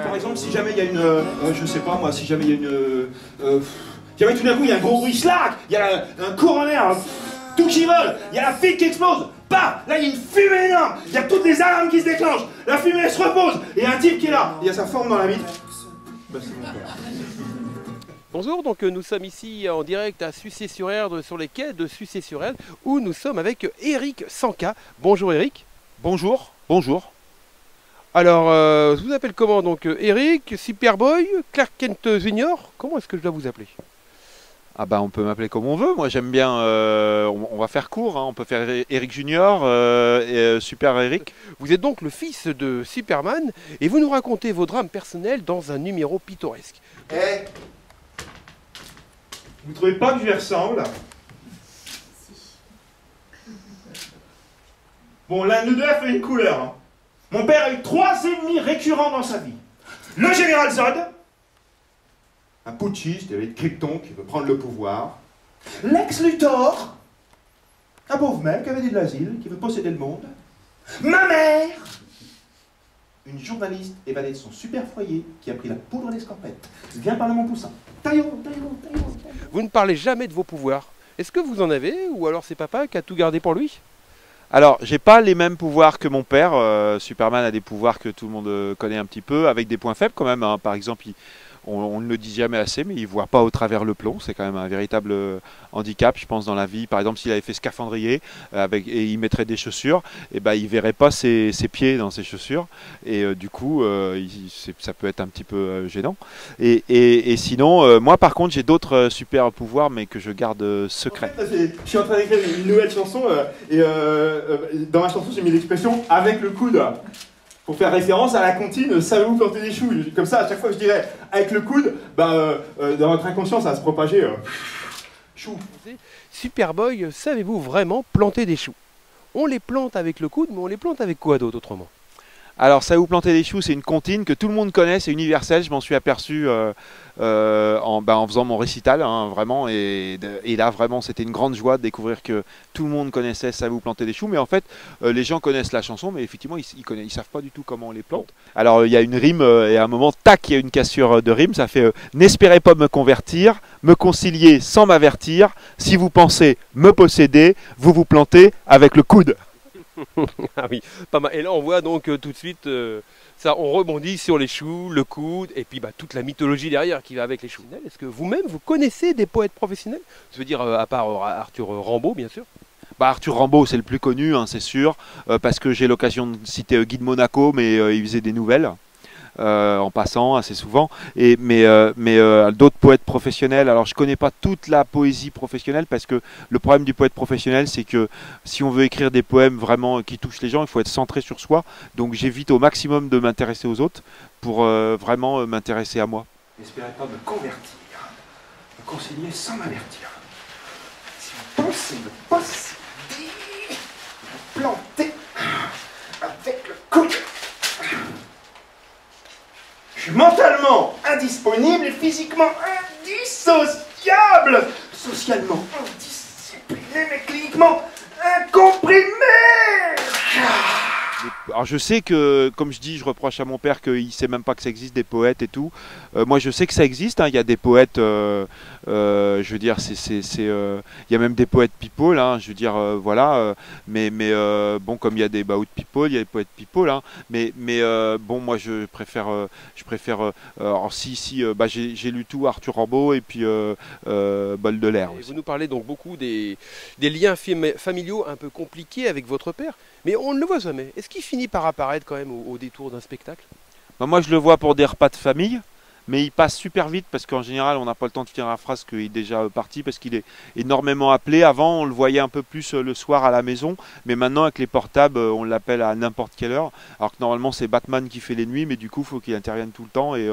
Par exemple, si jamais il y a une, je sais pas moi, si jamais il y a une, jamais tout d'un coup il y a un gros bruit schlag, il y a un courant d'air, tout qui vole, il y a la fille qui explose, bah, là il y a une fumée énorme, il y a toutes les alarmes qui se déclenchent, la fumée elle se repose, et il y a un type qui est là, il y a sa forme dans la vitre. Bah, c'est mon père. Bonjour, donc nous sommes ici en direct à Sucy-sur-Erdre, sur les quais de Sucy-sur-Erdre, où nous sommes avec Eric Sanka. Bonjour Eric. Bonjour, bonjour. Alors, je vous appelle comment donc Eric, Superboy, Clark Kent Junior, comment est-ce que je dois vous appeler? Ah bah on peut m'appeler comme on veut, moi j'aime bien, on va faire court, hein. On peut faire Eric Junior, Super Eric. Vous êtes donc le fils de Superman et vous nous racontez vos drames personnels dans un numéro pittoresque. Eh, vous trouvez pas que je lui ressemble? Bon, l'un de nous deux a fait une couleur. Hein. Mon père a eu 3 ennemis récurrents dans sa vie. Le général Zod, un putschiste avec Krypton qui veut prendre le pouvoir. Lex Luthor, un pauvre mec avec de l'asile qui veut posséder le monde. Ma mère, une journaliste évadée de son super foyer qui a pris la poudre d'escorpette. Viens parler mon poussin. Taillot. Vous ne parlez jamais de vos pouvoirs. Est-ce que vous en avez ou alors c'est papa qui a tout gardé pour lui? Alors j'ai pas les mêmes pouvoirs que mon père, Superman a des pouvoirs que tout le monde connaît un petit peu, avec des points faibles quand même, hein. Par exemple, on ne le dit jamais assez, mais il ne voit pas au travers le plomb. C'est quand même un véritable handicap, je pense, dans la vie. Par exemple, s'il avait fait scaphandrier et il mettrait des chaussures, et ben, il ne verrait pas ses pieds dans ses chaussures. Et du coup, ça peut être un petit peu gênant. Et sinon, moi, par contre, j'ai d'autres super pouvoirs, mais que je garde secrets. En fait, je suis en train d'écrire une nouvelle chanson, et dans ma chanson, j'ai mis l'expression « avec le coude ». Pour faire référence à la comptine, savez-vous planter des choux? Comme ça, à chaque fois que je dirais avec le coude, dans votre inconscient, ça va se propager. Chou. Superboy, savez-vous vraiment planter des choux? On les plante avec le coude, mais on les plante avec quoi d'autre autrement? Alors, savez-vous planter des choux, c'est une comptine que tout le monde connaît, c'est universel. Je m'en suis aperçu en faisant mon récital, hein, vraiment. Et là, vraiment, c'était une grande joie de découvrir que tout le monde connaissait savez-vous planter des choux. Mais en fait, les gens connaissent la chanson, mais effectivement, ils savent pas du tout comment on les plante. Alors, il y a une rime, et à un moment, tac, il y a une cassure de rime. Ça fait n'espérez pas me convertir, me concilier sans m'avertir. Si vous pensez me posséder, vous vous plantez avec le coude. Ah oui, pas mal. Et là on voit donc tout de suite, ça, on rebondit sur les choux, le coude, et puis toute la mythologie derrière qui va avec les choux. Est-ce que vous-même, vous connaissez des poètes professionnels? Je veux dire, à part Arthur Rimbaud, bien sûr. Bah, Arthur Rimbaud, c'est le plus connu, hein, c'est sûr, parce que j'ai l'occasion de citer Guy de Monaco, mais il faisait des nouvelles. En passant assez souvent, mais d'autres poètes professionnels. Alors je connais pas toute la poésie professionnelle parce que le problème du poète professionnel, c'est que si on veut écrire des poèmes vraiment qui touchent les gens, il faut être centré sur soi. Donc j'évite au maximum de m'intéresser aux autres pour vraiment m'intéresser à moi. N'espérez pas me convertir, me concilier sans m'avertir. Si vous pensez me posséder, vous plantez avec le coude. Je suis mentalement indisponible et physiquement indissociable. Socialement indiscipliné, mais cliniquement incomprimé. Alors je sais que, comme je dis, je reproche à mon père qu'il ne sait même pas que ça existe des poètes et tout. Moi je sais que ça existe, hein. Il y a des poètes, je veux dire, il y a même des poètes people, hein, je veux dire, voilà. Mais bon, comme il y a des bout people, il y a des poètes people, hein. Mais bon, moi je préfère, alors j'ai lu tout Arthur Rimbaud et puis Baudelaire. Vous nous parlez donc beaucoup des liens familiaux un peu compliqués avec votre père, mais on ne le voit jamais. Est-ce qu'il finit par apparaître quand même au détour d'un spectacle? Bah, moi je le vois pour des repas de famille. Mais il passe super vite parce qu'en général on n'a pas le temps de finir la phrase qu'il est déjà parti parce qu'il est énormément appelé. Avant on le voyait un peu plus le soir à la maison, mais maintenant avec les portables on l'appelle à n'importe quelle heure. Alors que normalement c'est Batman qui fait les nuits, mais du coup il faut qu'il intervienne tout le temps et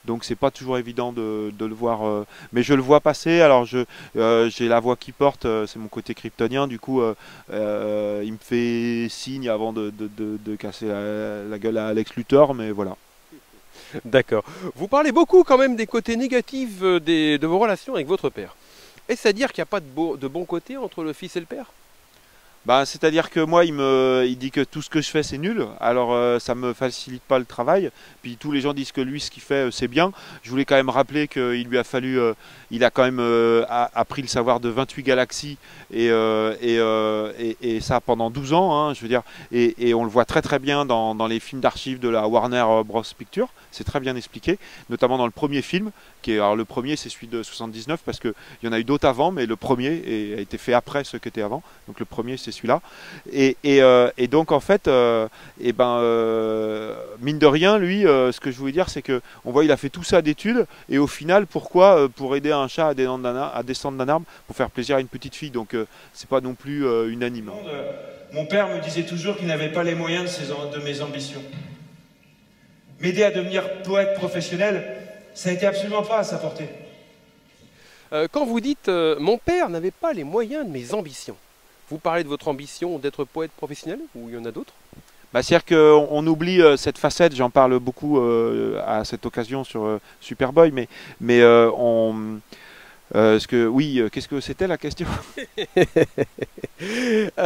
donc c'est pas toujours évident de le voir. Mais je le vois passer. Alors j'ai la voix qui porte, c'est mon côté kryptonien. Du coup il me fait signe avant de casser la gueule à Lex Luthor, mais voilà. D'accord. Vous parlez beaucoup quand même des côtés négatifs de vos relations avec votre père. Est-ce à dire qu'il n'y a pas de bon côté entre le fils et le père? Bah, c'est-à-dire que moi, il dit que tout ce que je fais, c'est nul. Alors, ça me facilite pas le travail. Puis tous les gens disent que lui, ce qu'il fait, c'est bien. Je voulais quand même rappeler qu'il lui a fallu, il a quand même appris le savoir de 28 galaxies et ça pendant 12 ans, hein, je veux dire. Et on le voit très très bien dans les films d'archives de la Warner Bros Pictures. C'est très bien expliqué, notamment dans le premier film. Alors le premier, c'est celui de 79 parce qu'il y en a eu d'autres avant, mais le premier a été fait après ceux qui étaient avant. Donc le premier, c'est celui-là. Et donc en fait, mine de rien, lui, ce que je voulais dire, c'est que on voit il a fait tout ça d'études et au final, pourquoi pour aider un chat à descendre d'un arbre pour faire plaisir à une petite fille. Donc c'est pas non plus unanime. Mon père me disait toujours qu'il n'avait pas les moyens de mes ambitions. M'aider à devenir poète professionnel, ça n'était absolument pas à sa portée. Quand vous dites mon père n'avait pas les moyens de mes ambitions, vous parlez de votre ambition d'être poète professionnel ou il y en a d'autres? Bah, c'est-à-dire qu'on oublie cette facette, j'en parle beaucoup à cette occasion sur Superboy, mais qu'est-ce que c'était la question?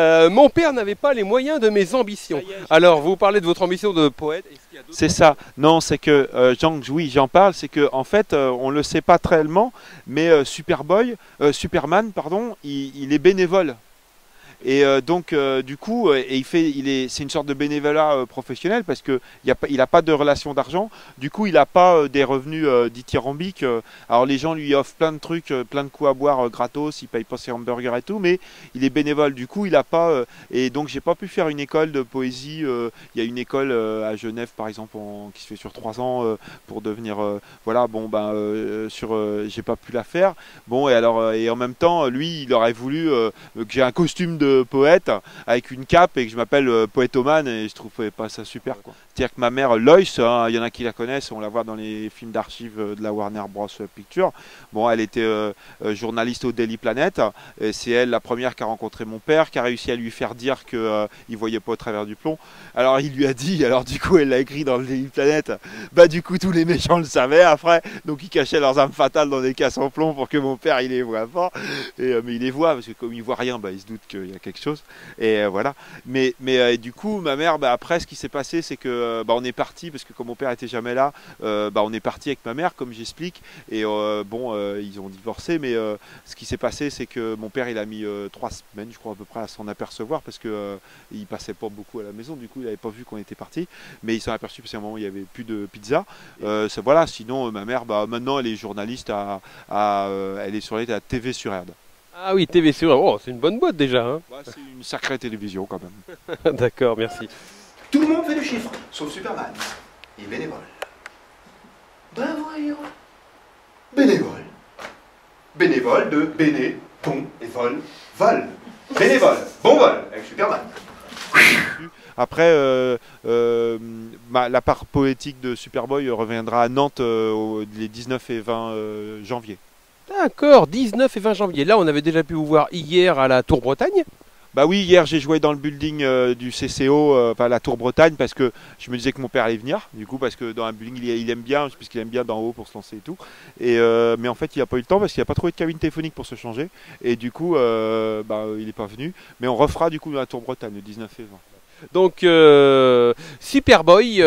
Mon père n'avait pas les moyens de mes ambitions. Alors, vous parlez de votre ambition de poète. C'est ça. Non, c'est que j'en parle, c'est que en fait, on le sait pas tellement, mais Superman, pardon, il est bénévole. Et donc du coup, c'est une sorte de bénévolat professionnel parce que il a pas de relation d'argent. Du coup, il n'a pas des revenus dithyrambiques. Alors les gens lui offrent plein de trucs, plein de coups à boire gratos. Il paye pas ses hamburgers et tout, mais il est bénévole. Du coup, il a pas. Et donc, j'ai pas pu faire une école de poésie. Il y a une école à Genève, par exemple, qui se fait sur 3 ans pour devenir. Voilà. Bon, j'ai pas pu la faire. Bon, et en même temps, lui, il aurait voulu que j'ai un costume de poète avec une cape et que je m'appelle Poètoman et je trouvais pas ça super quoi. C'est-à-dire que ma mère Lois, hein, il y en a qui la connaissent, on la voit dans les films d'archives de la Warner Bros Pictures. Bon, elle était journaliste au Daily Planet. C'est elle la première qui a rencontré mon père, qui a réussi à lui faire dire que il voyait pas au travers du plomb. Alors il lui a dit, alors du coup elle l'a écrit dans le Daily Planet. Bah du coup tous les méchants le savaient après, donc ils cachaient leurs armes fatales dans des caisses en plomb pour que mon père il les voit pas. Mais il les voit parce que comme il voit rien, bah il se doute qu'il y a quelque chose. Et voilà. Mais du coup ma mère, après ce qui s'est passé, c'est que on est parti parce que comme mon père était jamais là, on est parti avec ma mère comme j'explique. Et ils ont divorcé, mais ce qui s'est passé, c'est que mon père il a mis 3 semaines, je crois à peu près, à s'en apercevoir parce que il passait pas beaucoup à la maison. Du coup, il avait pas vu qu'on était parti, mais il s'en aperçu parce qu'à un moment il y avait plus de pizza. Voilà. Sinon, ma mère, maintenant, elle est journaliste elle est sur la TV sur Erd. Ah oui, TV sur Erd. Oh, c'est une bonne boîte déjà. Hein. C'est une sacrée télévision quand même. D'accord, merci. Tout le monde fait des chiffres, sauf Superman. Il est bénévole. Ben voyons. Bénévole. Bénévole de béné, ton et vol. Vol. Bénévole. Bon vol avec Superman. Après, la part poétique de Superboy reviendra à Nantes les 19 et 20 janvier. D'accord, 19 et 20 janvier. Là, on avait déjà pu vous voir hier à la Tour Bretagne. Bah oui, hier j'ai joué dans le building du CCO, la Tour Bretagne, parce que je me disais que mon père allait venir, du coup, parce que dans un building il aime bien, puisqu'il aime bien d'en haut pour se lancer et tout. Mais en fait il n'a pas eu le temps parce qu'il n'a pas trouvé de cabine téléphonique pour se changer, et du coup il n'est pas venu. Mais on refera du coup dans la Tour Bretagne le 19 et 20. Donc Superboy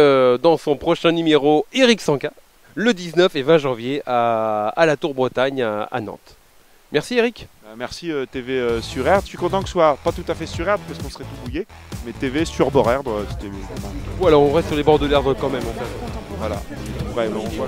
dans son prochain numéro Eric Sanka, le 19 et 20 janvier à la Tour Bretagne à Nantes. Merci Eric. Merci TV sur Erd. Je suis content que ce soit pas tout à fait sur Erd parce qu'on serait tout bouillé, mais TV sur bord Erd, c'était mieux. Voilà, on reste sur les bords de l'Erdre quand même en fait. Voilà. Ouais, on voit.